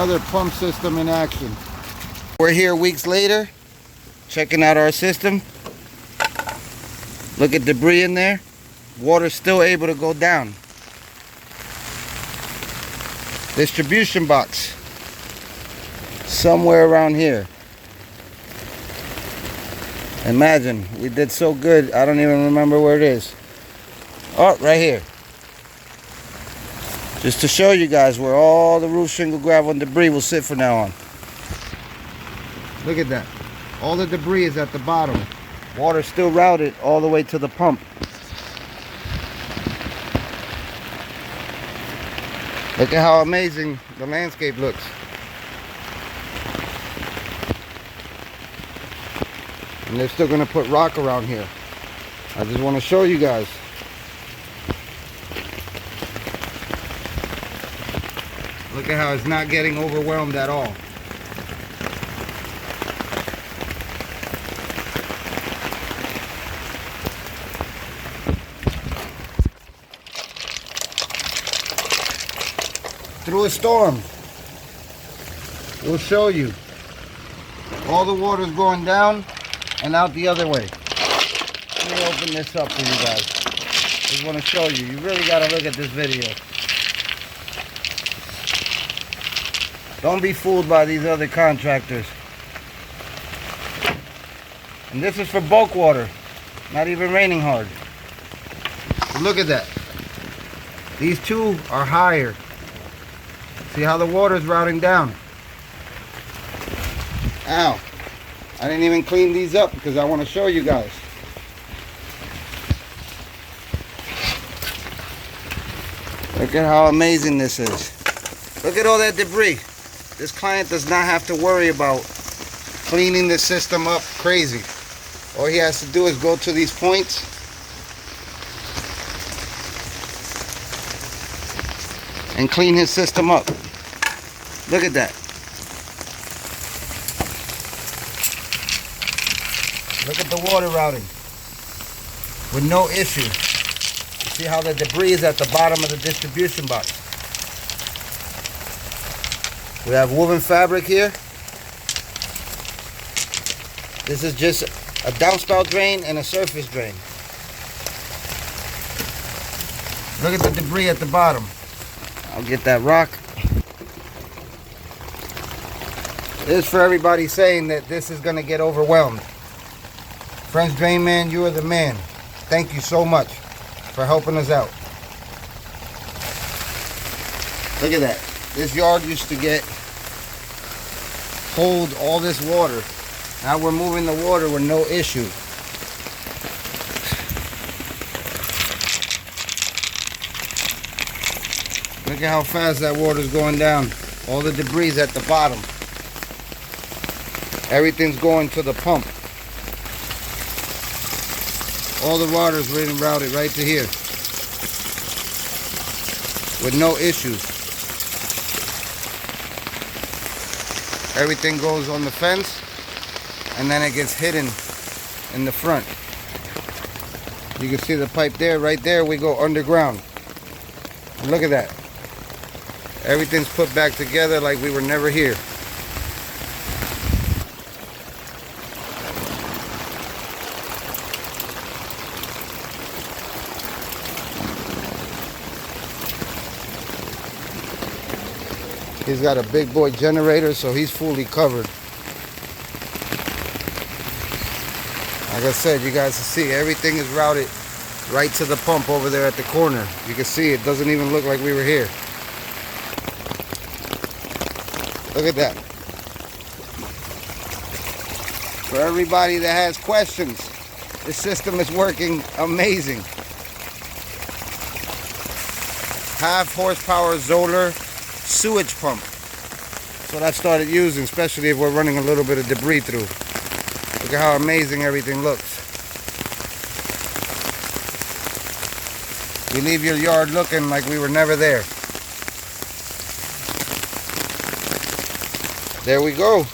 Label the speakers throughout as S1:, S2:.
S1: another pump system in action. We're here weeks later, checking out our system. Look at debris in there. Water's still able to go down. Distribution box. Somewhere around here. Imagine, we did so good, I don't even remember where it is. Oh, right here. Just to show you guys where all the roof shingle, gravel, and debris will sit from now on. Look at that. All the debris is at the bottom. Water's still routed all the way to the pump. Look at how amazing the landscape looks. And they're still going to put rock around here. I just want to show you guys. Look at how it's not getting overwhelmed at all. Through a storm, we'll show you. All the water's going down and out the other way. Let me open this up for you guys. Just want to show you. You really got to look at this video. Don't be fooled by these other contractors. And this is for bulk water, not even raining hard. But look at that. These two are higher. See how the water is routing down. Ow. I didn't even clean these up because I want to show you guys. Look at how amazing this is. Look at all that debris. This client does not have to worry about cleaning the system up crazy. All he has to do is go to these points and clean his system up. Look at that. Look at the water routing with no issue. You see how the debris is at the bottom of the distribution box. We have woven fabric here. This is just a downspout drain and a surface drain. Look at the debris at the bottom. I'll get that rock. This is for everybody saying that this is going to get overwhelmed. French Drain Man, you are the man. Thank you so much for helping us out. Look at that. This yard used to hold all this water. Now we're moving the water with no issue. Look at how fast that water's going down. All the debris is at the bottom. Everything's going to the pump. All the water's being routed right to here with no issues. Everything goes on the fence and then it gets hidden in the front. You can see the pipe there. Right there we go underground. And look at that. Everything's put back together like we were never here. He's got a big boy generator, so he's fully covered. Like I said, you guys can see everything is routed right to the pump over there at the corner. You can see it doesn't even look like we were here. Look at that. For everybody that has questions, this system is working amazing. 1/2 horsepower Zoller sewage pump. So I started using, especially if we're running a little bit of debris through. Look at how amazing everything looks. You leave your yard looking like we were never there. There we go.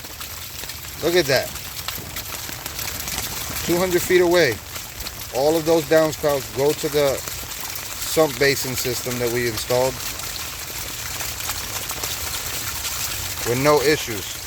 S1: Look at that. 200 feet away. All of those downspouts go to the sump basin system that we installed. with no issues.